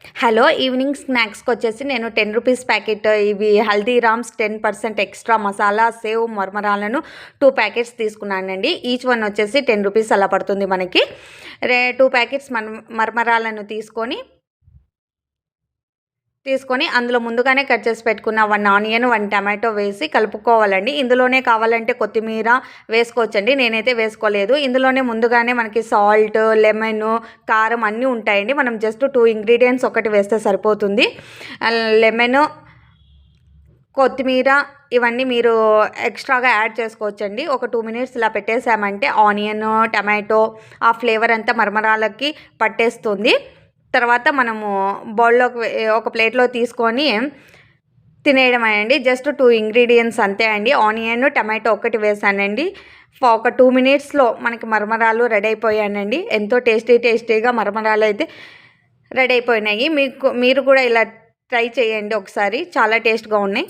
Hello! Evening స్నాక్స్‌కి వచ్చేసి నేను రూ. 10 ప్యాకెట్ ఇవి హల్దీరామ్స్ 10% ఎక్స్ట్రా మసాలా సేవ్ మరమరాలను 2 ప్యాకెట్స్ తీసుకున్నానండి. ఈచ్ వన్ వచ్చేసి రూ. 10 అలా పడుతుంది మనకి. 2 ప్యాకెట్స్ మరమరాలను తీసుకొని అందులో ముందుగానే కట్ చేసి పెట్టుకున్న 1 ఆనియన్, 1 టమాటో వేసి కలుపుకోవాలండి. ఇందులోనే కావాలంటే కొత్తిమీర వేసుకోవచ్చండి. నేనైతే వేసుకోలేదు. ఇందులోనే ముందుగానే మనకి సాల్ట్, లెమను, కారం అన్నీ ఉంటాయండి. మనం జస్ట్ 2 ఇంగ్రీడియెంట్స్ ఒకటి వేస్తే సరిపోతుంది. లెమను, కొత్తిమీర ఇవన్నీ మీరు ఎక్స్ట్రాగా యాడ్ చేసుకోవచ్చండి. ఒక 2 మినిట్స్ ఇలా పెట్టేసామంటే ఆనియన్, టమాటో ఆ ఫ్లేవర్ అంతా మరమరాలకి పట్టేస్తుంది. తర్వాత మనము బౌల్‌లోకి ఒక ప్లేట్‌లో తీసుకొని తినేయడమేనండి. జస్ట్ 2 ఇంగ్రీడియెంట్స్ అంతే అండి. ఆనియన్, టమాటో ఒక్కటి వేసానండి. ఒక 2 మినిట్స్‌లో మనకి మరమరాలు రెడీ అయిపోయాయండి. ఎంతో టేస్టీగా మరమరాలైతే రెడీ అయిపోయినాయి. మీరు కూడా ఇలా ట్రై చేయండి ఒకసారి. చాలా టేస్ట్‌గా ఉన్నాయి.